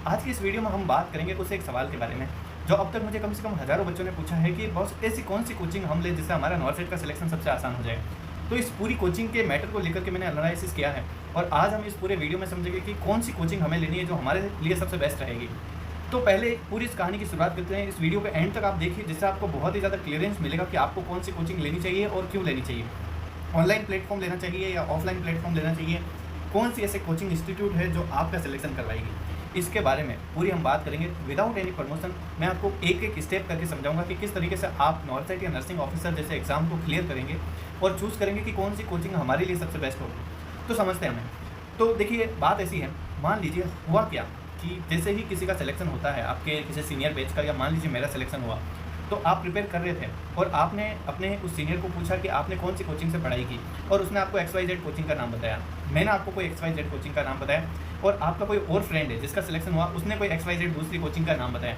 आज की इस वीडियो में हम बात करेंगे उस एक सवाल के बारे में जो अब तक मुझे कम से कम हज़ारों बच्चों ने पूछा है कि बॉस ऐसी कौन सी कोचिंग हम लें जिससे हमारा नॉर्सेट का सिलेक्शन सबसे आसान हो जाए। तो इस पूरी कोचिंग के मैटर को लेकर के मैंने एनालिसिस किया है और आज हम इस पूरे वीडियो में समझेंगे कि कौन सी कोचिंग हमें लेनी है जो हमारे लिए सबसे बेस्ट रहेगी। तो पहले पूरी इस कहानी की शुरुआत करते हैं। इस वीडियो के एंड तक आप देखिए जिससे आपको बहुत ही ज़्यादा क्लियरेंस मिलेगा कि आपको कौन सी कोचिंग लेनी चाहिए और क्यों लेनी चाहिए। ऑनलाइन प्लेटफॉर्म लेना चाहिए या ऑफलाइन प्लेटफॉर्म लेना चाहिए, कौन सी ऐसे कोचिंग इंस्टीट्यूट है जो आपका सिलेक्शन करवाएगी, इसके बारे में पूरी हम बात करेंगे। विदाउट एनी प्रमोशन मैं आपको एक एक स्टेप करके समझाऊंगा कि किस तरीके से आप नॉर्सेट या नर्सिंग ऑफिसर जैसे एग्जाम को क्लियर करेंगे और चूज़ करेंगे कि कौन सी कोचिंग हमारे लिए सबसे बेस्ट होगी। तो समझते हैं हमें। तो देखिए बात ऐसी है, मान लीजिए हुआ क्या कि जैसे ही किसी का सिलेक्शन होता है आपके किसी सीनियर बैच का, या मान लीजिए मेरा सिलेक्शन हुआ, तो आप प्रिपेयर कर रहे थे और आपने अपने उस सीनियर को पूछा कि आपने कौन सी कोचिंग से पढ़ाई की और उसने आपको XYZ कोचिंग का नाम बताया, मैंने आपको कोई XYZ कोचिंग का नाम बताया और आपका कोई और फ्रेंड है जिसका सिलेक्शन हुआ, उसने कोई XYZ दूसरी कोचिंग का नाम बताया।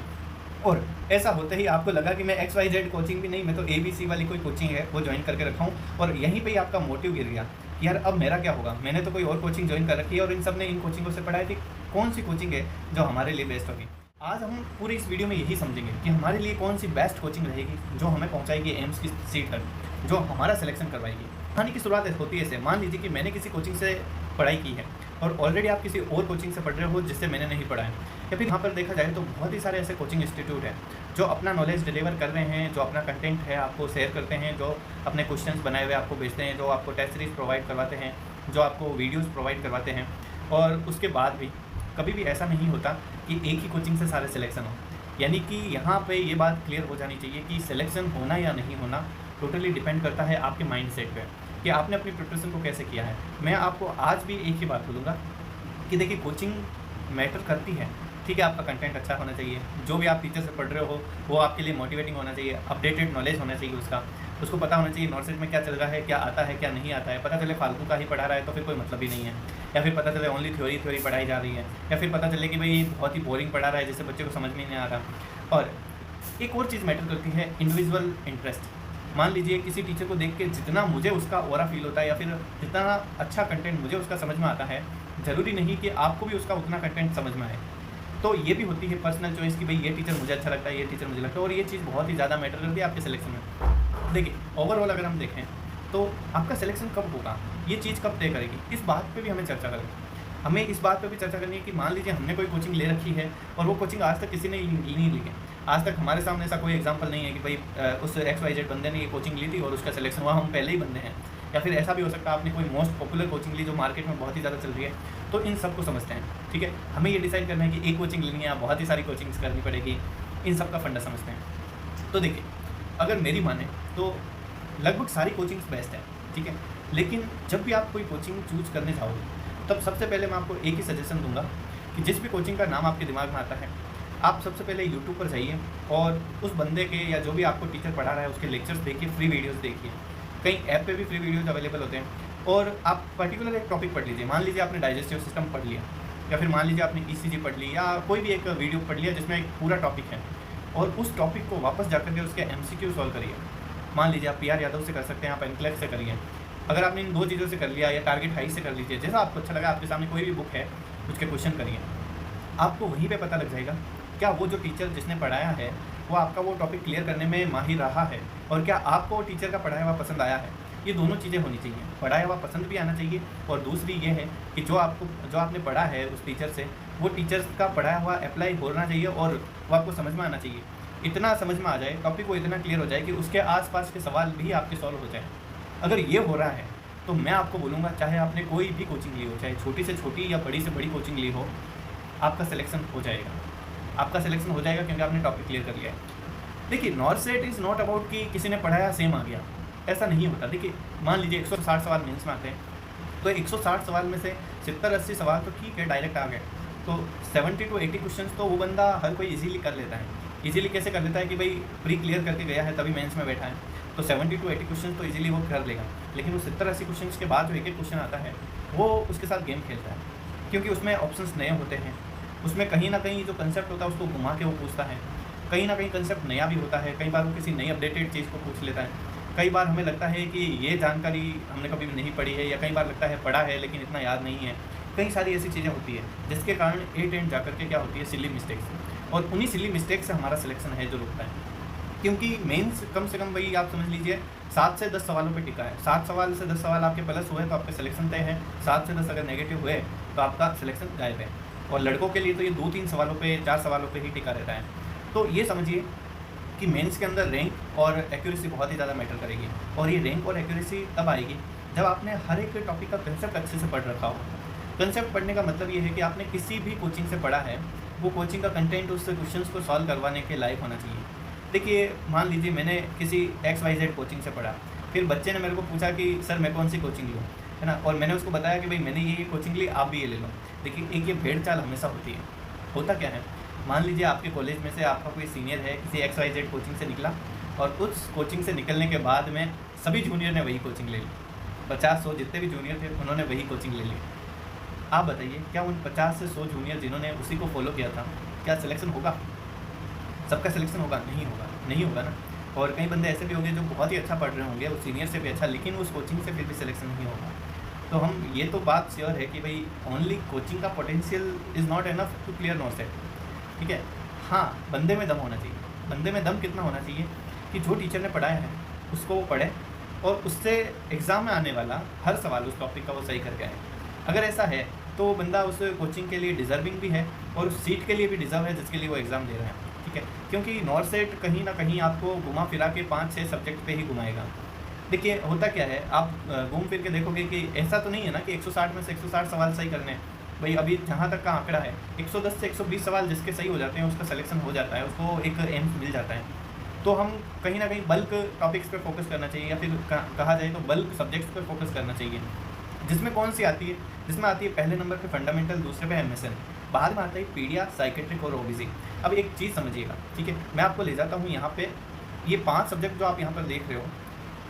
और ऐसा होते ही आपको लगा कि मैं XYZ कोचिंग भी नहीं, मैं तो ABC वाली कोई कोचिंग है वो ज्वाइन करके रखा हूँ, और यहीं पे ही आपका मोटिव गिर गया कि यार अब मेरा क्या होगा, मैंने तो कोई और कोचिंग ज्वाइन कर रखी है और इन सब ने इन कोचिंगों से पढ़ाई थी, कौन सी कोचिंग है जो हमारे लिए बेस्ट होगी। आज हम पूरी इस वीडियो में यही समझेंगे कि हमारे लिए कौन सी बेस्ट कोचिंग रहेगी जो हमें पहुंचाएगी एम्स की सीट तक, जो हमारा सिलेक्शन करवाएगी। कहानी की शुरुआत होती है ऐसे, मान लीजिए कि मैंने किसी कोचिंग से पढ़ाई की है और ऑलरेडी आप किसी और कोचिंग से पढ़ रहे हो जिससे मैंने नहीं पढ़ा है, या फिर यहाँ पर देखा जाए तो बहुत ही सारे ऐसे कोचिंग इंस्टीट्यूट हैं जो अपना नॉलेज डिलीवर कर रहे हैं, जो अपना कंटेंट है आपको शेयर करते हैं, जो अपने क्वेश्चंस बनाए हुए आपको भेजते हैं, जो आपको टेस्ट सीरीज प्रोवाइड करवाते हैं, जो आपको वीडियोस प्रोवाइड करवाते हैं। और उसके बाद भी कभी भी ऐसा नहीं होता कि एक ही कोचिंग से सारे सिलेक्शन हो। यानी कि यहाँ पे ये बात क्लियर हो जानी चाहिए कि सिलेक्शन होना या नहीं होना टोटली डिपेंड करता है आपके माइंडसेट पे कि आपने अपनी प्रिपरेशन को कैसे किया है। मैं आपको आज भी एक ही बात बोलूँगा कि देखिए कोचिंग मैटर करती है, ठीक है, आपका कंटेंट अच्छा होना चाहिए, जो भी आप टीचर से पढ़ रहे हो वो आपके लिए मोटिवेटिंग होना चाहिए, अपडेटेड नॉलेज होना चाहिए उसको पता होना चाहिए नॉर्सेट में क्या चल रहा है, क्या आता है क्या नहीं आता है। पता चले फालतू का ही पढ़ा रहा है तो फिर कोई मतलब ही नहीं है, या फिर पता चले ओनली थ्योरी पढ़ाई जा रही है, या फिर पता चले कि भाई बहुत ही बोरिंग पढ़ा रहा है जिससे बच्चे को समझ में नहीं आ रहा। और एक और चीज़ मैटर करती है, इंडिविजुअल इंटरेस्ट। मान लीजिए किसी टीचर को देख के जितना मुझे उसका ऑरा फील होता है या फिर जितना अच्छा कंटेंट मुझे उसका समझ में आता है, ज़रूरी नहीं कि आपको भी उसका उतना कंटेंट समझ में आए। तो ये भी होती है पर्सनल चॉइस कि भाई ये टीचर मुझे अच्छा लगता है, ये टीचर मुझे लगता है, और ये चीज़ बहुत ही ज़्यादा मैटर करती है आपके सिलेक्शन में। देखिए ओवरऑल अगर हम देखें तो आपका सिलेक्शन कब होगा, ये चीज़ कब तय करेगी, इस बात पे भी हमें चर्चा करनी है। हमें इस बात पे भी चर्चा करनी है कि मान लीजिए हमने कोई कोचिंग ले रखी है और वो कोचिंग आज तक किसी ने नहीं ली है। आज तक हमारे सामने ऐसा कोई एग्जांपल नहीं है कि भाई उस XYZ बंदे ने ये कोचिंग ली थी और उसका सिलेक्शन हुआ, हम पहले ही बंदे हैं। या फिर ऐसा भी हो सकता है आपने कोई मोस्ट पॉपुलर कोचिंग ली जो मार्केट में बहुत ही ज़्यादा चल रही है। तो इन सबको समझते हैं, ठीक है। हमें ये डिसाइड करना है कि एक कोचिंग लेनी है या बहुत ही सारी कोचिंग्स करनी पड़ेगी, इन सब का फंडा समझते हैं। तो देखिए अगर मेरी माने तो लगभग सारी कोचिंग्स बेस्ट है, ठीक है। लेकिन जब भी आप कोई कोचिंग चूज़ करने जाओगे तब सबसे पहले मैं आपको एक ही सजेशन दूंगा कि जिस भी कोचिंग का नाम आपके दिमाग में आता है, आप सबसे पहले यूट्यूब पर जाइए और उस बंदे के या जो भी आपको टीचर पढ़ा रहा है उसके लेक्चर्स देखिए, फ्री वीडियोस देखिए। कई ऐप पे भी फ्री वीडियोस अवेलेबल होते हैं और आप पर्टिकुलर एक टॉपिक पढ़ लीजिए। मान लीजिए आपने डाइजेस्टिव सिस्टम पढ़ लिया, या फिर मान लीजिए आपने ECG पढ़ ली, या कोई भी एक वीडियो पढ़ लिया जिसमें एक पूरा टॉपिक है, और उस टॉपिक को वापस जाकर के उसके MCQ सॉल्व करिए। मान लीजिए आप PR यादव से कर सकते हैं, आप NCLEX से करिए। अगर आपने इन दो चीज़ों से कर लिया, या टारगेट हाई से कर लीजिए, जैसा आपको अच्छा लगा, आपके सामने कोई भी बुक है उसके क्वेश्चन करिए। आपको वहीं पे पता लग जाएगा क्या वो जो टीचर जिसने पढ़ाया है वो आपका वो टॉपिक क्लियर करने में माहिर रहा है, और क्या आपको वो टीचर का पढ़ाया हुआ पसंद आया है। ये दोनों चीज़ें होनी चाहिए, पढ़ाया हुआ पसंद भी आना चाहिए, और दूसरी ये है कि जो आपने पढ़ा है उस टीचर से, वो टीचर का पढ़ाया हुआ अप्लाई होना चाहिए और वो आपको समझ में आना चाहिए। इतना समझ में आ जाए, टॉपिक को इतना क्लियर हो जाए कि उसके आसपास के सवाल भी आपके सॉल्व हो जाए। अगर ये हो रहा है तो मैं आपको बोलूँगा, चाहे आपने कोई भी कोचिंग ली हो, चाहे छोटी से छोटी या बड़ी से बड़ी कोचिंग ली हो, आपका सिलेक्शन हो जाएगा। आपका सिलेक्शन हो जाएगा क्योंकि आपने टॉपिक क्लियर कर लिया है। देखिए नॉर्सेट इज़ नॉट अबाउट कि किसी ने पढ़ाया सेम आ गया, ऐसा नहीं होता। देखिए मान लीजिए 160 सवाल मेंस में आते हैं, तो 160 सवाल में से 70-80 सवाल तो ठीक है डायरेक्ट आ गए, तो 70 to 80 क्वेश्चन तो वो बंदा हर कोई इजीली कर लेता है। इजीली कैसे कर लेता है कि भाई प्री क्लियर करके गया है तभी मेंस में बैठा है, तो 70 to 80 क्वेश्चन तो इजीली वो कर लेगा। लेकिन वो 70-80 क्वेश्चन के बाद जो एक क्वेश्चन आता है वो उसके साथ गेम खेलता है, क्योंकि उसमें ऑप्शंस नए होते हैं, उसमें कहीं ना कहीं जो कंसेप्ट होता है उसको घुमा के वो पूछता है, कहीं ना कहीं कंसेप्ट नया भी होता है, कई बार वो किसी नई अपडेटेड चीज़ को पूछ लेता है। कई बार हमें लगता है कि ये जानकारी हमने कभी नहीं पढ़ी है, या कई बार लगता है पढ़ा है लेकिन इतना याद नहीं है, कई सारी ऐसी चीज़ें होती है जिसके कारण एट एंड जाकर के क्या होती है, सिली मिस्टेक्स, और उन्हीं सिली मिस्टेक से हमारा सिलेक्शन है जो रुकता है। क्योंकि मेंस कम से कम वही आप समझ लीजिए 7 से 10 सवालों पे टिका है। 7 सवाल से 10 सवाल आपके प्लस हुए तो आपके सिलेक्शन तय है, 7 से 10 अगर नेगेटिव हुए तो आपका सिलेक्शन गायब है। और लड़कों के लिए तो ये 2-3 सवालों पे, 4 सवालों पे ही टिका रहता है। तो ये समझिए कि मेंस के अंदर रैंक और एक्यूरेसी बहुत ही ज़्यादा मैटर करेगी, और ये रैंक और एक्यूरेसी तब आएगी जब आपने हर एक टॉपिक का कंसेप्ट अच्छे से पढ़ रखा हो। कंसेप्ट पढ़ने का मतलब ये है कि आपने किसी भी कोचिंग से पढ़ा है, वो कोचिंग का कंटेंट उस क्वेश्चंस को सॉल्व करवाने के लायक होना चाहिए। देखिए, मान लीजिए मैंने किसी XYZ कोचिंग से पढ़ा, फिर बच्चे ने मेरे को पूछा कि सर मैं कौन सी कोचिंग लूँ, है ना, और मैंने उसको बताया कि भाई मैंने ये कोचिंग ली, आप भी ये ले लो। देखिए, एक ये भेड़ चाल हमेशा होती है। होता क्या है, मान लीजिए आपके कॉलेज में से आपका कोई सीनियर है, किसी XYZ कोचिंग से निकला, और उस कोचिंग से निकलने के बाद में सभी जूनियर ने वही कोचिंग ले ली। 50-100 जितने भी जूनियर थे उन्होंने वही कोचिंग ले ली। आप बताइए, क्या उन 50 से 100 जूनियर जिन्होंने उसी को फॉलो किया था, क्या सिलेक्शन होगा? सबका सिलेक्शन होगा? नहीं होगा, नहीं होगा ना। और कई बंदे ऐसे भी होंगे जो बहुत ही अच्छा पढ़ रहे होंगे, उस सीनियर से भी अच्छा, लेकिन उस कोचिंग से फिर भी सिलेक्शन नहीं होगा। तो हम ये तो बात श्योर है कि भाई ओनली कोचिंग का potential is not enough to clear not set, ठीक है। हाँ, बंदे में दम होना चाहिए। बंदे में दम कितना होना चाहिए कि जो टीचर ने पढ़ाया है उसको वो पढ़े, और उससे एग्ज़ाम में आने वाला हर सवाल उस टॉपिक का वो सही करके आए। अगर ऐसा है तो बंदा उस कोचिंग के लिए डिज़र्विंग भी है, और उस सीट के लिए भी डिज़र्व है जिसके लिए वो एग्ज़ाम दे रहा है, ठीक है। क्योंकि नॉर्थ सेट कहीं ना कहीं आपको घुमा फिरा के 5-6 सब्जेक्ट पे ही घुमाएगा। देखिए, होता क्या है, आप घूम फिर के देखोगे कि ऐसा तो नहीं है ना कि 160 में से 160 सवाल सही करने हैं। भाई अभी जहाँ तक का आंकड़ा है, 110 से 120 सवाल जिसके सही हो जाते हैं उसका सिलेक्शन हो जाता है, उसको एक एम्स मिल जाता है। तो हम कहीं ना कहीं बल्क टॉपिक्स पे फोकस करना चाहिए, या फिर कहा जाए तो बल्क सब्जेक्ट्स पे फोकस करना चाहिए। जिसमें कौन सी आती है? जिसमें आती है पहले नंबर पे फंडामेंटल, दूसरे पे MSN, बाद में आता है पीडिया, साइकेट्रिक और OBC। अब एक चीज़ समझिएगा, ठीक है, मैं आपको ले जाता हूँ यहाँ पे, ये 5 सब्जेक्ट जो आप यहाँ पर देख रहे हो,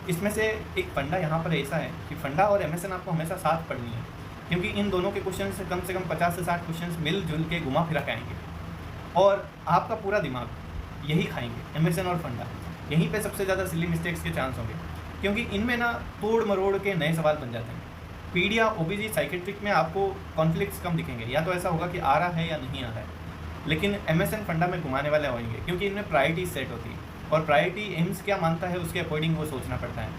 इसमें से एक फंडा यहाँ पर ऐसा है कि फंडा और MSN आपको हमेशा साथ पढ़नी है, क्योंकि इन दोनों के क्वेश्चन से कम 50 से 60 क्वेश्चन मिलजुल के घुमा फिरा के आएंगे, और आपका पूरा दिमाग यही खाएंगे, MSN और फंडा। यहीं पे सबसे ज़्यादा सिली मिस्टेक्स के चांस होंगे, क्योंकि इनमें ना तोड़ मरोड़ के नए सवाल बन जाते हैं। पीडिया, OBC, साइकेट्रिक में आपको कॉन्फ्लिक्ट्स कम दिखेंगे, या तो ऐसा होगा कि आ रहा है या नहीं आ रहा है, लेकिन MSN फंडा में घुमाने वाले होंगे, क्योंकि इनमें प्रायोरिटी सेट होती है, और प्रायोरिटी एम्स क्या मानता है उसके अकॉर्डिंग वो सोचना पड़ता है।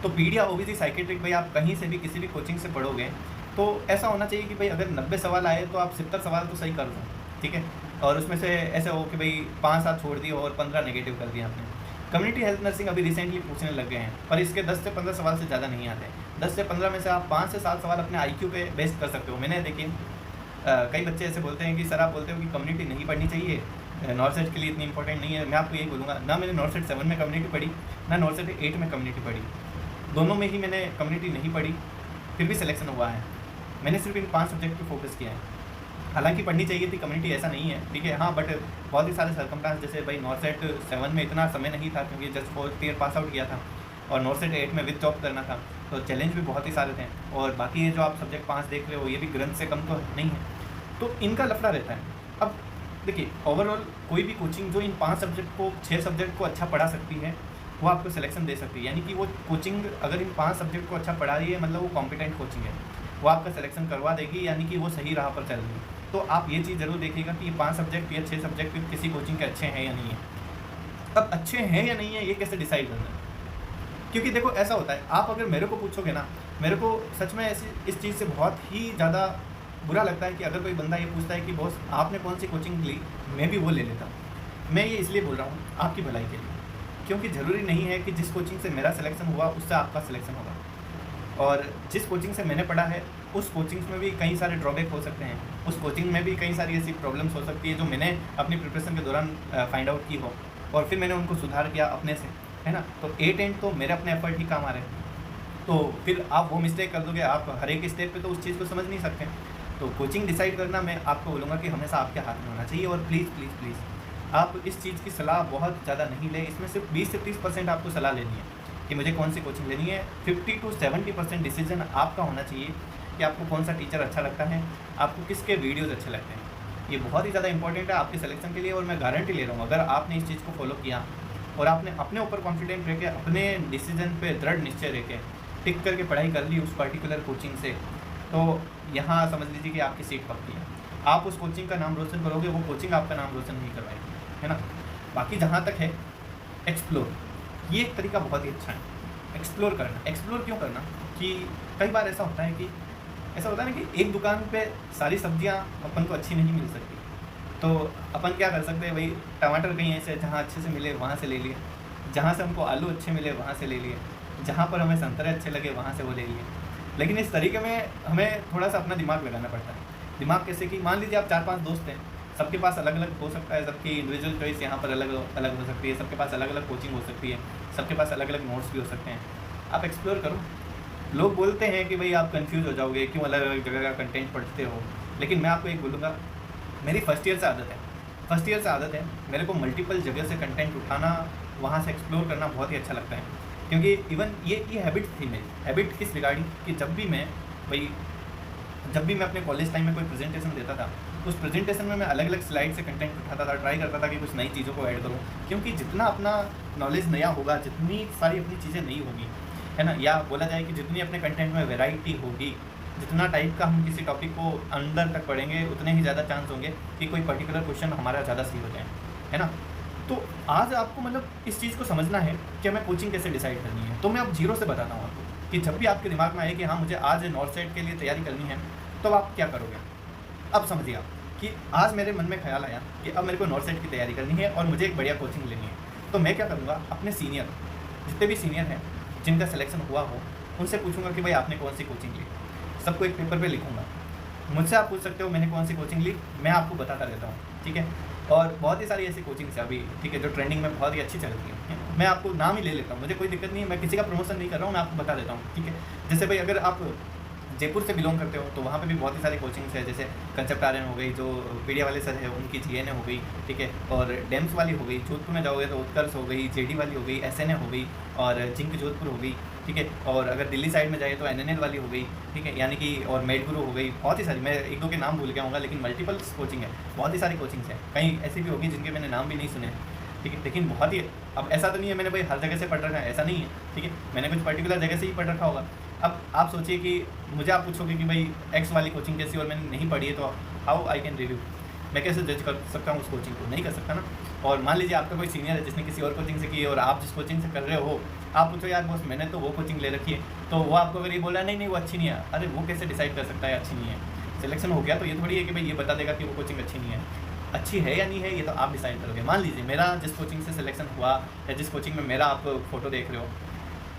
तो पीडिया, OBC, साइकेट्रिक भाई आप कहीं से भी किसी भी कोचिंग से पढ़ोगे तो ऐसा होना चाहिए कि भाई अगर 90 सवाल आए तो आप 70 सवाल तो सही कर दो, ठीक है, और उसमें से ऐसे हो कि भाई 5-7 छोड़ दिए और 15 नेगेटिव कर दिया आपने। कम्युनिटी हेल्थ नर्सिंग अभी रिसेंटली पूछने लग गए हैं, पर इसके 10 से 15 सवाल से ज़्यादा नहीं आते। 10 से 15 में से आप 5 से 7 सवाल अपने IQ पे बेस्ट कर सकते हो। मैंने देखिए कई बच्चे ऐसे बोलते हैं कि सर आप बोलते हो कि कम्युनिटी नहीं पढ़नी चाहिए, नॉर्थ सेट के लिए इतनी इंपॉर्टेंट नहीं है। मैं आपको यही बोलूँगा, ना मैंने नॉर्थ सेट 7 में कम्युनिटी पढ़ी, ना नॉर्थ सेट 8 में कम्युनिटी पढ़ी, दोनों में ही मैंने कम्युनिटी नहीं पढ़ी, फिर भी सिलेक्शन हुआ है। मैंने सिर्फ इन 5 सब्जेक्ट पे फोकस किया है। हालांकि पढ़नी चाहिए थी कम्युनिटी, ऐसा नहीं है, ठीक है, हाँ, बट बहुत ही सारे सर्कमस्टांस, जैसे भाई नॉर्थ सेट 7 में इतना समय नहीं था क्योंकि just 4th year pass out किया था, और नॉर्थ सेट 8 में विद जॉब करना था, तो चैलेंज भी बहुत ही सारे थे। और बाकी ये जो आप सब्जेक्ट 5 देख रहे हो, ये भी ग्रंथ से कम तो नहीं है, तो इनका लफड़ा रहता है। अब देखिए, ओवरऑल कोई भी कोचिंग जो इन 5 सब्जेक्ट को, 6 सब्जेक्ट को अच्छा पढ़ा सकती है, वो आपको सिलेक्शन दे सकती है। यानी कि वो कोचिंग अगर इन 5 सब्जेक्ट को अच्छा पढ़ा रही है, मतलब वो कॉम्पिटेंट कोचिंग है, वो आपका सिलेक्शन करवा देगी, यानी कि वो सही राह पर चल रही है। तो आप ये चीज़ ज़रूर देखिएगा कि ये 5 सब्जेक्ट या 6 सब्जेक्ट किसी कोचिंग के अच्छे हैं या नहीं है। अब अच्छे हैं या नहीं है ये कैसे डिसाइड करना है? क्योंकि देखो ऐसा होता है, आप अगर मेरे को पूछोगे ना, मेरे को सच में ऐसी इस चीज़ से बहुत ही ज़्यादा बुरा लगता है कि अगर कोई बंदा ये पूछता है कि बॉस आपने कौन सी कोचिंग ली, मैं भी वो ले लेता। मैं ये इसलिए बोल रहा हूँ आपकी भलाई के लिए, क्योंकि ज़रूरी नहीं है कि जिस कोचिंग से मेरा सिलेक्शन हुआ उससे आपका सिलेक्शन होगा, और जिस कोचिंग से मैंने पढ़ा है उस कोचिंग में भी कई सारे ड्रॉबैक हो सकते हैं, उस कोचिंग में भी कई सारी ऐसी प्रॉब्लम्स हो सकती है जो मैंने अपनी प्रिपरेशन के दौरान फाइंड आउट की हो, और फिर मैंने उनको सुधार किया अपने से, है ना। तो एट एंड तो मेरे अपने एफर्ट ही काम आ रहे हैं, तो फिर आप वो मिस्टेक कर दोगे, आप हर एक स्टेप पे तो उस चीज़ को समझ नहीं सकते। तो कोचिंग डिसाइड करना मैं आपको बोलूँगा कि हमेशा आपके हाथ में होना चाहिए, और प्लीज़ प्लीज़ प्लीज़ आप इस चीज़ की सलाह बहुत ज़्यादा नहीं लें। इसमें सिर्फ 20 से 30% आपको सलाह लेनी है कि मुझे कौन सी कोचिंग लेनी है। 50 to 70% डिसीजन आपका होना चाहिए कि आपको कौन सा टीचर अच्छा लगता है, आपको किसके वीडियोज़ अच्छे लगते हैं। ये बहुत ही ज़्यादा इंपॉर्टेंट है आपके सिलेक्शन के लिए, और मैं गारंटी ले रहा हूँ अगर आपने इस चीज़ को फॉलो किया और आपने अपने ऊपर कॉन्फिडेंट रह के, अपने डिसीजन पे दृढ़ निश्चय रह के टिक करके पढ़ाई कर ली उस पर्टिकुलर कोचिंग से, तो यहाँ समझ लीजिए कि आपकी सीट पक्की है। आप उस कोचिंग का नाम रोशन करोगे, वो कोचिंग आपका नाम रोशन नहीं करवाएगी, है ना। बाकी जहाँ तक है एक्सप्लोर, ये एक तरीका बहुत ही अच्छा है एक्सप्लोर करना। एक्सप्लोर क्यों करना कि कई बार ऐसा होता है ना कि एक दुकान पे सारी सब्जियां अपन को अच्छी नहीं मिल सकती, तो अपन क्या कर सकते हैं भाई, टमाटर कहीं ऐसे जहाँ अच्छे से मिले वहाँ से ले लिए, जहाँ से हमको आलू अच्छे मिले वहाँ से ले लिए, जहाँ पर हमें संतरे अच्छे लगे वहाँ से वो ले लिए। लेकिन इस तरीके में हमें थोड़ा सा अपना दिमाग लगाना पड़ता है। दिमाग कैसे कि मान लीजिए आप 4-5 दोस्त हैं, सबके पास अलग अलग हो सकता है, सबकी इंडिविजुअल चॉइस यहाँ पर अलग अलग हो सकती है, सबके पास अलग अलग कोचिंग हो सकती है, सबके पास अलग अलग नोट्स भी हो सकते हैं। आप एक्सप्लोर करो। लोग बोलते हैं कि भाई आप कंफ्यूज हो जाओगे, क्यों अलग अलग जगह का कंटेंट पढ़ते हो, लेकिन मैं आपको एक बोलूँगा, मेरी फर्स्ट ईयर से आदत है मेरे को मल्टीपल जगह से कंटेंट उठाना, वहाँ से एक्सप्लोर करना बहुत ही अच्छा लगता है। क्योंकि इवन ये हैबिट थी मेरी, हैबिट किस रिगार्डिंग कि जब भी मैं अपने कॉलेज टाइम में कोई प्रेजेंटेशन देता था, उस प्रेजेंटेशन में मैं अलग अलग स्लाइड से कंटेंट उठाता था, ट्राई करता था कि कुछ नई चीज़ों को ऐड करूँ। क्योंकि जितना अपना नॉलेज नया होगा, जितनी सारी अपनी चीज़ें नई होगी, है ना, या बोला जाए कि जितनी अपने कंटेंट में वैरायटी होगी, जितना टाइप का हम किसी टॉपिक को अंदर तक पढ़ेंगे, उतने ही ज़्यादा चांस होंगे कि कोई पर्टिकुलर क्वेश्चन हमारा ज़्यादा सही हो जाए, है ना। तो आज आपको मतलब इस चीज़ को समझना है कि हमें कोचिंग कैसे डिसाइड करनी है। तो मैं अब जीरो से बताता हूँ आपको कि जब भी आपके दिमाग में आए कि हाँ मुझे आज नॉर्थ साइड के लिए तैयारी करनी है, तो आप क्या करोगे। अब समझिए आप कि आज मेरे मन में ख्याल आया कि अब मेरे को नॉर्थ साइड की तैयारी करनी है और मुझे एक बढ़िया कोचिंग लेनी है। तो मैं क्या करूँगा, अपने सीनियर, जितने भी सीनियर हैं जिनका सिलेक्शन हुआ हो, उनसे पूछूंगा कि भाई आपने कौन सी कोचिंग ली, सबको एक पेपर पे लिखूंगा। मुझसे आप पूछ सकते हो मैंने कौन सी कोचिंग ली, मैं आपको बताता रहता हूँ, ठीक है। और बहुत ही सारी ऐसी कोचिंग्स है अभी, ठीक है, जो ट्रेंडिंग में बहुत ही अच्छी चल रही है। मैं आपको नाम ही ले लेता हूँ, मुझे कोई दिक्कत नहीं है, मैं किसी का प्रमोशन नहीं कर रहा हूँ, मैं आपको बता देता हूँ, ठीक है। जैसे भाई अगर आप जयपुर से बिलोंग करते हो तो वहाँ पे भी बहुत ही सारी कोचिंग्स है, जैसे कंसेप्ट आर्यन हो गई, जो पीडिया वाले सर है उनकी जीएनए हो गई, ठीक है, और डेम्स वाली हो गई। जोधपुर में जाओगे तो उत्कर्ष हो गई, जेडी वाली हो गई, एसएनए हो गई, और जिंक जोधपुर हो गई, ठीक है। और अगर दिल्ली साइड में जाए तो एनएनएल वाली हो गई, ठीक है, यानी कि और मेडगुरु हो गई। बहुत ही सारी, मैं एक दो के नाम भूल गया हूँगा, लेकिन मल्टीपल कोचिंग है, बहुत ही सारी कोचिंग्स हैं। कहीं ऐसी भी होगी जिनके मैंने नाम भी नहीं सुने, ठीक है, लेकिन बहुत ही, अब ऐसा तो नहीं है मैंने भाई हर जगह से पढ़ रखा है, ऐसा नहीं है, ठीक है, मैंने कुछ पर्टिकुलर जगह से ही पढ़ रखा होगा। अब आप सोचिए कि मुझे आप पूछोगे कि भाई एक्स वाली कोचिंग कैसी, और मैंने नहीं पढ़ी है, तो हाउ आई कैन रिव्यू, मैं कैसे जज कर सकता हूँ उस कोचिंग को, नहीं कर सकता ना। और मान लीजिए आपका कोई सीनियर है जिसने किसी और कोचिंग से की है, और आप जिस कोचिंग से कर रहे हो, आप पूछो यार बॉस मैंने तो वो कोचिंग ले रखी है, तो वो आपको अगर ये बोला नहीं वो अच्छी नहीं है, अरे वो कैसे डिसाइड कर सकता है अच्छी नहीं है। सिलेक्शन हो गया तो ये थोड़ी है कि भाई ये बता देगा कि वो कोचिंग अच्छी नहीं है, अच्छी है या नहीं है ये तो आप डिसाइड करोगे। मान लीजिए मेरा जिस कोचिंग से सिलेक्शन हुआ, या जिस कोचिंग में मेरा आप फोटो देख रहे हो,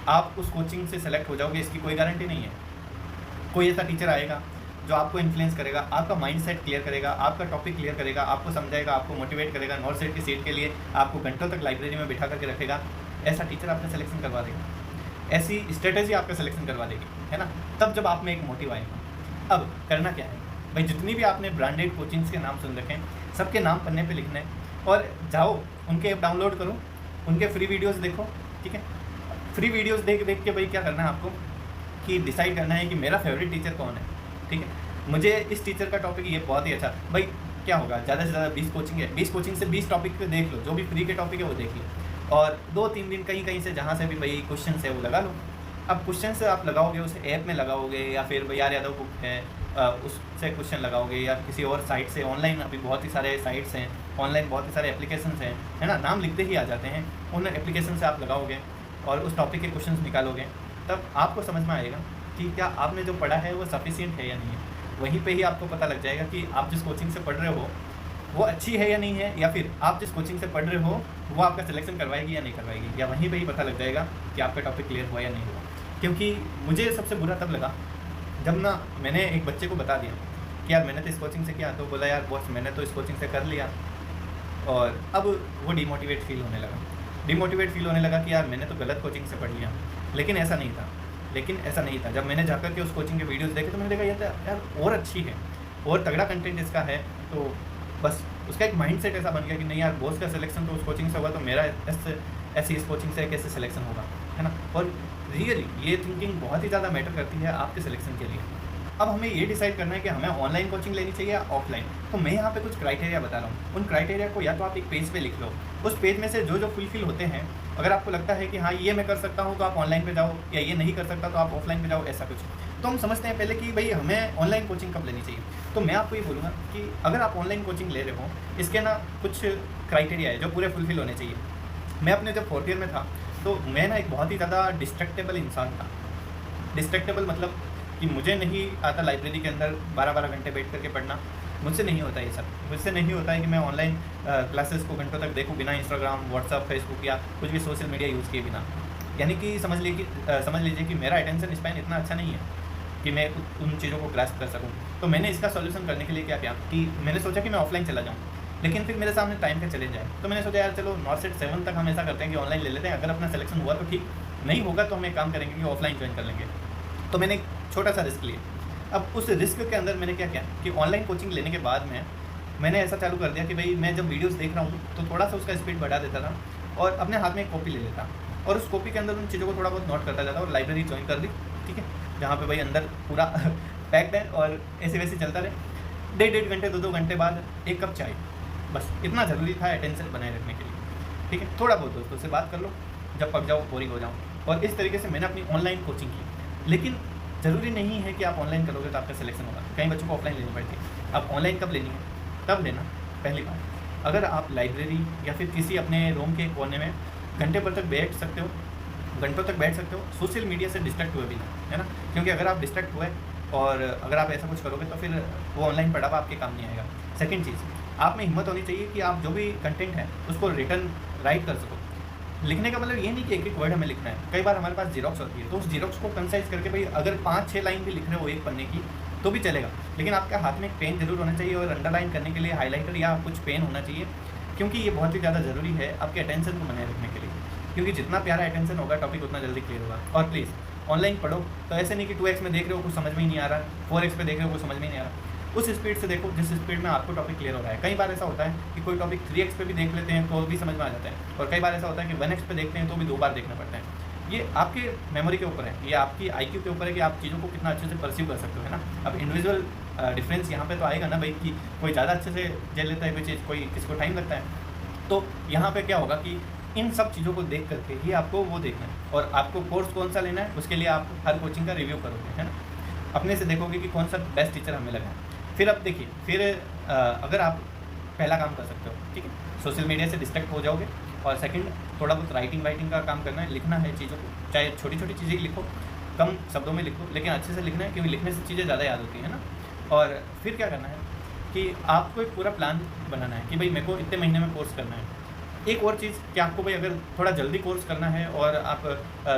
आप उस कोचिंग से सेलेक्ट हो जाओगे इसकी कोई गारंटी नहीं है। कोई ऐसा टीचर आएगा जो आपको इन्फ्लुएंस करेगा, आपका माइंडसेट क्लियर करेगा, आपका टॉपिक क्लियर करेगा, आपको समझाएगा, आपको मोटिवेट करेगा, नॉर्थ साइड की सीट के लिए आपको घंटों तक लाइब्रेरी में बिठा करके रखेगा, ऐसा टीचर आपका सिलेक्शन करवा देगा, ऐसी स्ट्रेटेजी आपका सिलेक्शन करवा देगी, है ना। तब जब आप में एक मोटिव आएगा। अब करना क्या है भाई, जितनी भी आपने ब्रांडेड कोचिंग्स के नाम सुन रखे हैं, सबके नाम पन्ने पे लिखना है, और जाओ उनके ऐप डाउनलोड करो, उनके फ्री वीडियोस देखो, ठीक है। फ्री वीडियोस देख के भाई क्या करना है आपको कि डिसाइड करना है कि मेरा फेवरेट टीचर कौन है, ठीक है। मुझे इस टीचर का टॉपिक ये बहुत ही अच्छा, भाई क्या होगा, ज़्यादा से ज़्यादा 20 कोचिंग है, 20 कोचिंग से 20 टॉपिक पे देख लो, जो भी फ्री के टॉपिक है वो देख लो, और 2-3 दिन कहीं से जहाँ से भी भाई क्वेश्चन है वो लगा लो। अब क्वेश्चन से आप लगाओगे, उस ऐप में लगाओगे, या फिर भाई यार यादव बुक है उससे क्वेश्चन लगाओगे, या किसी और साइट से, ऑनलाइन अभी बहुत ही सारे साइट्स हैं, ऑनलाइन बहुत ही सारे एप्लीकेशन हैं, है ना, नाम लिखते ही आ जाते हैं, उन एप्लीकेशन से आप लगाओगे और उस टॉपिक के क्वेश्चन निकालोगे, तब आपको समझ में आएगा कि क्या आपने जो पढ़ा है वो सफिशिएंट है या नहीं है। वहीं पे ही आपको पता लग जाएगा कि आप जिस कोचिंग से पढ़ रहे हो वो अच्छी है या नहीं है, या फिर आप जिस कोचिंग से पढ़ रहे हो वो आपका सिलेक्शन करवाएगी या नहीं करवाएगी, या वहीं पे ही पता लग जाएगा कि आपका टॉपिक क्लियर हुआ या नहीं हुआ। क्योंकि मुझे सबसे बुरा तब लगा जब ना मैंने एक बच्चे को बता दिया कि यार मैंने तो इस कोचिंग से किया, तो बोला यार बॉस मैंने तो इस कोचिंग से कर लिया, और अब वो डिमोटिवेट फील होने लगा कि यार मैंने तो गलत कोचिंग से पढ़ लिया। लेकिन ऐसा नहीं था। जब मैंने जाकर के उस कोचिंग के वीडियोस देखे तो मैंने देखा यार और अच्छी है, और तगड़ा कंटेंट इसका है, तो बस उसका एक माइंडसेट ऐसा बन गया कि नहीं यार बॉस का सिलेक्शन तो उस कोचिंग से होगा, तो मेरा ऐसे इस कोचिंग से कैसे सिलेक्शन होगा, है ना। और रियली ये थिंकिंग बहुत ही ज़्यादा मैटर करती है आपके सिलेक्शन के लिए। अब हमें ये डिसाइड करना है कि हमें ऑनलाइन कोचिंग लेनी चाहिए या ऑफलाइन। तो मैं यहाँ पे कुछ क्राइटेरिया बता रहा हूँ, उन क्राइटेरिया को या तो आप एक पेज पे लिख लो, उस पेज में से जो फुलफिल होते हैं, अगर आपको लगता है कि हाँ ये मैं कर सकता हूँ तो आप ऑनलाइन पे जाओ, या ये नहीं कर सकता तो आप ऑफलाइन पे जाओ, ऐसा कुछ। तो हम समझते हैं पहले कि भाई हमें ऑनलाइन कोचिंग कब लेनी चाहिए। तो मैं आपको ये बोलूँगा कि अगर आप ऑनलाइन कोचिंग ले रहे हो, इसके ना कुछ क्राइटेरिया है जो पूरे फुलफिल होने चाहिए। मैं अपने जब 4th ईयर में था, तो मैं ना एक बहुत ही ज़्यादा डिस्ट्रैक्टेबल इंसान था। डिस्ट्रैक्टेबल मतलब कि मुझे नहीं आता लाइब्रेरी के अंदर 12-12 घंटे बैठ करके पढ़ना। मुझसे नहीं होता ये सब। मुझसे नहीं होता है कि मैं ऑनलाइन क्लासेस को घंटों तक देखूँ बिना इंस्टाग्राम, व्हाट्सअप, फेसबुक या कुछ भी सोशल मीडिया यूज़ किए बिना। यानी कि समझ लीजिए कि मेरा अटेंशन स्पैन इतना अच्छा नहीं है कि मैं उन चीज़ों को ग्रास्प कर सकूँ। तो मैंने इसका सॉल्यूशन करने के लिए क्या किया कि मैंने सोचा कि मैं ऑफलाइन चला जाऊँ, लेकिन फिर मेरे सामने टाइम का चैलेंज आया। तो मैंने सोचा यार चलो नॉर्थ सेट 7 तक हम ऐसा करते हैं कि ऑनलाइन ले लेते हैं, अगर अपना सिलेक्शन हुआ तो ठीक, नहीं होगा तो हम एक काम करेंगे कि ऑफलाइन ज्वाइन कर लेंगे। तो मैंने एक छोटा सा रिस्क लिया। अब उस रिस्क के अंदर मैंने क्या किया कि ऑनलाइन कोचिंग लेने के बाद में मैंने ऐसा चालू कर दिया कि भाई मैं जब वीडियोस देख रहा हूँ तो थोड़ा सा उसका स्पीड बढ़ा देता था और अपने हाथ में एक कॉपी ले लेता और उस कॉपी के अंदर उन चीज़ों को थोड़ा बहुत नोट करता जाता और लाइब्रेरी ज्वाइन कर दी, ठीक है, जहाँ पे भाई अंदर पूरा पैक्ड है और ऐसे वैसे चलता रहे। 1.5 घंटे 2-2 घंटे बाद एक कप चाय, बस इतना ज़रूरी था अटेंशन बनाए रखने के लिए, ठीक है। थोड़ा बहुत दोस्तों से बात कर लो, जब पक जाओ बोरिंग हो जाओ, और इस तरीके से मैंने अपनी ऑनलाइन कोचिंग की। लेकिन ज़रूरी नहीं है कि आप ऑनलाइन करोगे तो आपका सिलेक्शन होगा। कई बच्चों को ऑफलाइन लेनी पड़ती है। आप ऑनलाइन कब लेनी है, तब लेना। पहली बात, अगर आप लाइब्रेरी या फिर किसी अपने रूम के कोने में घंटे भर तक बैठ सकते हो, घंटों तक बैठ सकते हो सोशल मीडिया से डिस्ट्रैक्ट हुए बिना, है ना। क्योंकि अगर आप डिस्ट्रैक्ट हुए और अगर आप ऐसा कुछ करोगे तो फिर वो ऑनलाइन पढ़ावा आपके काम नहीं आएगा। सेकंड चीज़, आप में हिम्मत होनी चाहिए कि आप जो भी कंटेंट है उसको रिटर्न राइट कर सको। लिखने का मतलब ये नहीं कि एक एक वर्ड हमें लिखना है। कई बार हमारे पास जीरोक्स होती है, तो उस जीरोक्स को कंसाइज करके भाई अगर 5-6 लाइन भी लिख रहे हो एक पन्ने की तो भी चलेगा, लेकिन आपके हाथ में एक पेन जरूर होना चाहिए और अंडरलाइन करने के लिए हाईलाइटर या कुछ पेन होना चाहिए, क्योंकि ये बहुत ही ज़्यादा ज़रूरी है आपके अटेंशन को बनाए रखने के लिए। क्योंकि जितना प्यारा अटेंशन होगा टॉपिक उतना जल्दी क्लियर होगा। और प्लीज़ ऑनलाइन पढ़ो तो ऐसे नहीं कि 2x में देख रहे हो कुछ समझ में ही नहीं आ रहा, 4x पे देख रहे हो कुछ समझ में ही नहीं आ रहा। उस स्पीड से देखो जिस स्पीड में आपको टॉपिक क्लियर हो रहा है। कई बार ऐसा होता है कि कोई टॉपिक 3x पे भी देख लेते हैं तो भी समझ में आ जाता है, और कई बार ऐसा होता है कि 1x पे देखते हैं तो भी 2 बार देखना पड़ता है। ये आपके मेमोरी के ऊपर है, ये आपकी IQ के ऊपर है कि आप चीज़ों को कितना अच्छे से परसीव कर सकते हो, है ना। अब इंडिविजुअल डिफरेंस यहाँ पे तो आएगा ना भाई, कि कोई ज़्यादा अच्छे से झेल लेता है कोई चीज़, कोई किसको टाइम लगता है। तो यहाँ पे क्या होगा कि इन सब चीज़ों को देख करके ही आपको वो देखना है, और आपको कोर्स कौन सा लेना है उसके लिए आप हर कोचिंग का रिव्यू करोगे, है ना। अपने से देखोगे कि कौन सा बेस्ट टीचर हमें लगा है। फिर अब देखिए, फिर अगर आप पहला काम कर सकते हो, ठीक है, सोशल मीडिया से डिस्ट्रैक्ट हो जाओगे, और सेकंड थोड़ा बहुत राइटिंग का काम करना है, लिखना है चीज़ों को, चाहे छोटी छोटी चीज़ें लिखो, कम शब्दों में लिखो, लेकिन अच्छे से लिखना है, क्योंकि लिखने से चीज़ें ज़्यादा याद होती हैं ना। और फिर क्या करना है कि आपको एक पूरा प्लान बनाना है कि भाई मेरे को इतने महीने में कोर्स करना है। एक और चीज़ कि आपको भाई अगर थोड़ा जल्दी कोर्स करना है और आप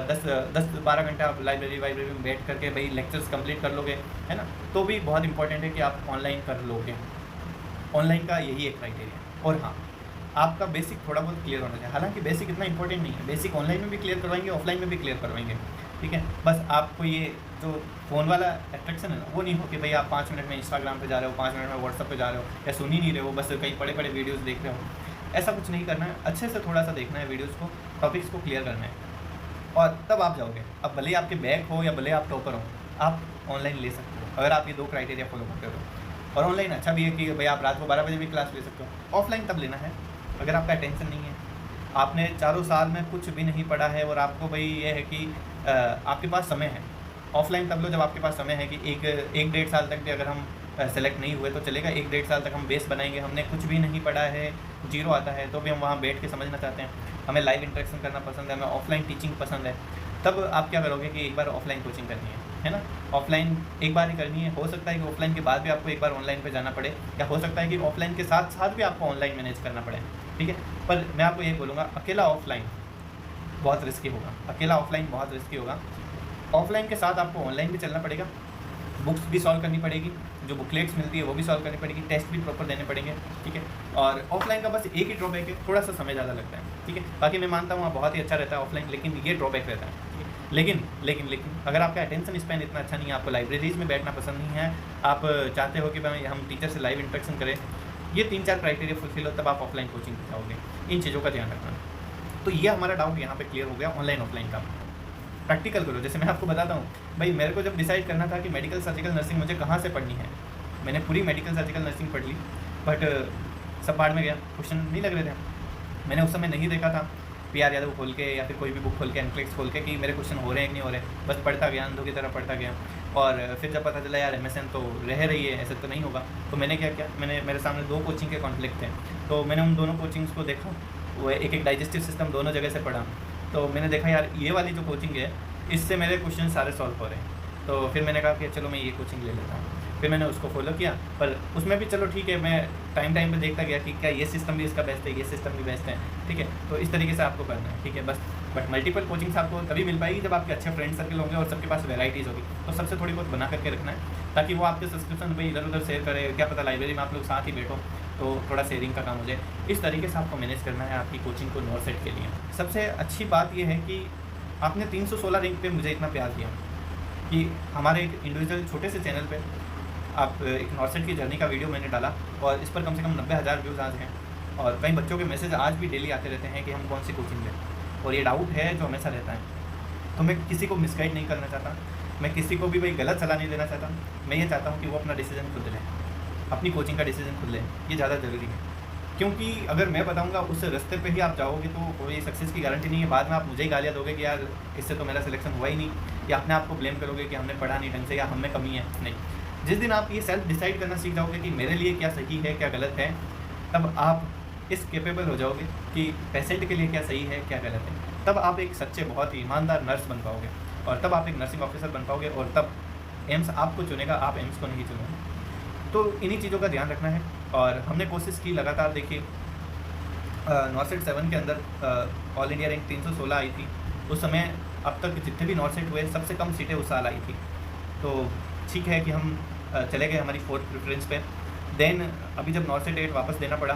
10-12 घंटे आप लाइब्रेरी में बैठ करके भाई लेक्चर्स कंप्लीट कर लोगे, है ना, तो भी बहुत इंपॉर्टेंट है कि आप ऑनलाइन कर लोगे। ऑनलाइन का यही एक क्राइटेरिया है। और हाँ, आपका बेसिक थोड़ा बहुत क्लियर होना चाहिए। हालांकि बेसिक इतना इंपॉर्टेंट नहीं है, बेसिक ऑनलाइन में भी क्लियर करवाएंगे, ऑफलाइन में भी क्लियर करवाएंगे, ठीक है। बस आपको ये जो फ़ोन वाला अट्रैक्शन है ना, वो नहीं हो कि भाई आप 5 मिनट में इंस्टाग्राम पे जा रहे हो, 5 मिनट में व्हाट्सअप पे जा रहे हो, या सुन ही नहीं रहे हो, बस कहीं बड़े बड़े वीडियोस देख रहे हो। ऐसा कुछ नहीं करना है, अच्छे से थोड़ा सा देखना है वीडियोस को, टॉपिक्स को क्लियर करना है, और तब आप जाओगे। अब भले आपके बैक हो या भले आप टॉपर हो, आप ऑनलाइन ले सकते हो अगर आप ये 2 क्राइटेरिया फॉलो करते हो। और ऑनलाइन अच्छा भी है कि भाई आप रात को 12 बजे भी क्लास ले सकते हो। ऑफलाइन तब लेना है अगर आपका अटेंशन नहीं है, आपने 4 साल में कुछ भी नहीं पढ़ा है और आपको भाई ये है कि आपके पास समय है। ऑफलाइन तब लो जब आपके पास समय है कि 1-1.5 साल तक भी अगर हम सेलेक्ट नहीं हुए तो चलेगा। 1-1.5 साल तक हम बेस बनाएंगे, हमने कुछ भी नहीं पढ़ा है, 0 आता है, तो भी हम वहाँ बैठ के समझना चाहते हैं, हमें लाइव इंटरेक्शन करना पसंद है, हमें ऑफलाइन टीचिंग पसंद है। तब आप क्या करोगे कि एक बार ऑफलाइन कोचिंग करनी है ना। ऑफलाइन एक बार ही करनी है, हो सकता है कि ऑफलाइन के बाद भी आपको एक बार ऑनलाइन पे जाना पड़े, या हो सकता है कि ऑफलाइन के साथ साथ भी आपको ऑनलाइन मैनेज करना पड़े, ठीक है। पर मैं आपको ये बोलूँगा, अकेला ऑफलाइन बहुत रिस्की होगा, अकेला ऑफलाइन बहुत रिस्की होगा। ऑफलाइन के साथ आपको ऑनलाइन भी चलना पड़ेगा, बुक्स भी सॉल्व करनी पड़ेगी, जो बुकलेट्स मिलती है वो भी सॉल्व करनी पड़ेगी, टेस्ट भी प्रॉपर देने पड़ेंगे, ठीक है। और ऑफलाइन का बस एक ही ड्रॉबैक है, थोड़ा सा समय ज़्यादा लगता है, ठीक है। बाकी मैं मानता हूँ बहुत ही अच्छा रहता है ऑफलाइन, लेकिन ये ड्रॉबैक रहता है, ठीक है। लेकिन अगर आपका अटेंशन स्पैन इतना अच्छा नहीं है, आपको लाइब्रेरीज में बैठना पसंद नहीं है, आप चाहते हो कि भाई हम टीचर से लाइव इंटरेक्शन करें, ये 3-4 क्राइटेरिया फुलफिल हो, तब आप ऑफलाइन कोचिंग पे जाओगे। इन चीज़ों का ध्यान रखना। तो ये हमारा डाउट यहाँ पे क्लियर हो गया ऑनलाइन ऑफलाइन का। प्रैक्टिकल करो, जैसे मैं आपको बताता हूँ भाई, मेरे को जब डिसाइड करना था कि मेडिकल सर्जिकल नर्सिंग मुझे कहाँ से पढ़नी है, मैंने पूरी मेडिकल सर्जिकल नर्सिंग पढ़ ली, बट सब बाढ़ में गया, क्वेश्चन नहीं लग रहे थे। मैंने उस समय नहीं देखा था PR यादव खोल के या फिर कोई भी बुक खोल के, एनक्लेक्स खोल के कि मेरे क्वेश्चन हो रहे हैं कि नहीं हो रहे, बस पढ़ता गया, अंधों की तरह पढ़ता गया। और फिर जब पता चला यार MSN तो रह रही है, ऐसे तो नहीं होगा, तो मैंने क्या किया, मेरे सामने 2 कोचिंग के कॉन्फ्लिक्ट थे, तो मैंने उन दोनों कोचिंग्स को देखा, वो एक डाइजेस्टिव सिस्टम दोनों जगह से पढ़ा। तो मैंने देखा यार ये वाली जो कोचिंग है इससे मेरे क्वेश्चन सारे सॉल्व हो रहे हैं, तो फिर मैंने कहा कि चलो मैं ये कोचिंग ले लेता हूँ। फिर मैंने उसको फॉलो किया, पर उसमें भी चलो ठीक है, मैं टाइम पे देखता गया कि क्या ये सिस्टम भी इसका बेस्ट है, ये सिस्टम भी बेस्ट है, ठीक है। तो इस तरीके से आपको करना है, ठीक है। बट मल्टीपल कोचिंग्स आपको तभी मिल पाएगी जब आपके अच्छे फ्रेंड सर्कल होंगे और सबके पास वैराइटीज़ होगी, तो सबसे थोड़ी बहुत बना करके रखना है, ताकि वो आपके सब्सक्रिप्शन पे इधर उधर शेयर करे, क्या पता लाइब्रेरी में आप लोग साथ ही बैठो तो थोड़ा शेयरिंग का काम हो जाए। इस तरीके से आपको मैनेज करना है आपकी कोचिंग को नॉर्सेट के लिए। सबसे अच्छी बात यह है कि आपने 316 रैंक पे मुझे इतना प्यार दिया कि हमारे एक इंडिविजुअल छोटे से चैनल पे आप एक नॉर्सेट की जर्नी का वीडियो मैंने डाला और इस पर कम से कम 90,000 व्यूज़ आज हैं, और कई बच्चों के मैसेज आज भी डेली आते रहते हैं कि हम कौन सी कोचिंग लें, और ये डाउट है जो हमेशा रहता है। तो मैं किसी को मिसगाइड नहीं करना चाहता, मैं किसी को भी भाई गलत सलाह नहीं देना चाहता, मैं ये चाहता हूँ कि वो अपना डिसीजन खुद लें, अपनी कोचिंग का डिसीजन खुद लें, ये ज़्यादा ज़रूरी है। क्योंकि अगर मैं बताऊंगा उस रास्ते पे ही आप जाओगे तो कोई सक्सेस की गारंटी नहीं है। बाद में आप मुझे ही गालियाँ दोगे कि यार इससे तो मेरा सिलेक्शन हुआ ही नहीं, या अपने आप को ब्लेम करोगे कि हमने पढ़ा नहीं ढंग से या हम में कमी है। नहीं, जिस दिन आप ये सेल्फ डिसाइड करना सीख जाओगे कि मेरे लिए क्या सही है क्या गलत है, तब आप इस केपेबल हो जाओगे कि पेशेंट के लिए क्या सही है क्या गलत है। तब आप एक सच्चे बहुत ही ईमानदार नर्स बन पाओगे, और तब आप एक नर्सिंग ऑफिसर बन पाओगे, और तब एम्स आपको चुनेगा, आप एम्स को नहीं चुनोगे। तो इन्हीं चीज़ों का ध्यान रखना है। और हमने कोशिश की लगातार, देखिए नॉर्सेट 7 के अंदर ऑल इंडिया रैंक 316 आई थी उस समय। अब तक जितने भी नॉर्सेट हुए सबसे कम सीटें उस साल आई थी। तो ठीक है कि हम चले गए हमारी 4th प्रेफरेंस पे। देन अभी जब नॉर्सेट 8 वापस देना पड़ा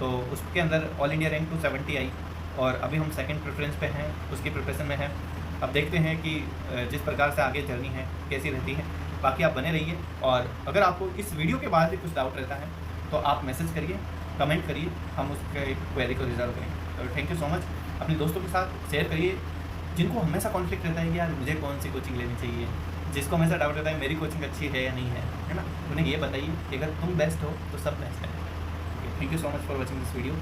तो उसके अंदर ऑल इंडिया रैंक 270 आई, और अभी हम 2nd प्रेफरेंस पे हैं, उसकी प्रिपरेशन में हैं। अब देखते हैं कि जिस प्रकार से आगे जर्नी है कैसी रहती है। बाकी आप बने रहिए, और अगर आपको इस वीडियो के बाद भी कुछ डाउट रहता है तो आप मैसेज करिए, कमेंट करिए, हम उसके क्वेरी को रिजॉल्व करेंगे। तो थैंक यू सो मच। अपने दोस्तों के साथ शेयर करिए जिनको हमेशा कॉन्फ्लिक्ट रहता है कि यार मुझे कौन सी कोचिंग लेनी चाहिए, जिसको हमेशा डाउट रहता है मेरी कोचिंग अच्छी है या नहीं है ना, उन्हें ये बताइए कि अगर तुम बेस्ट हो तो सब बेस्ट है। Thank you so much for watching this video.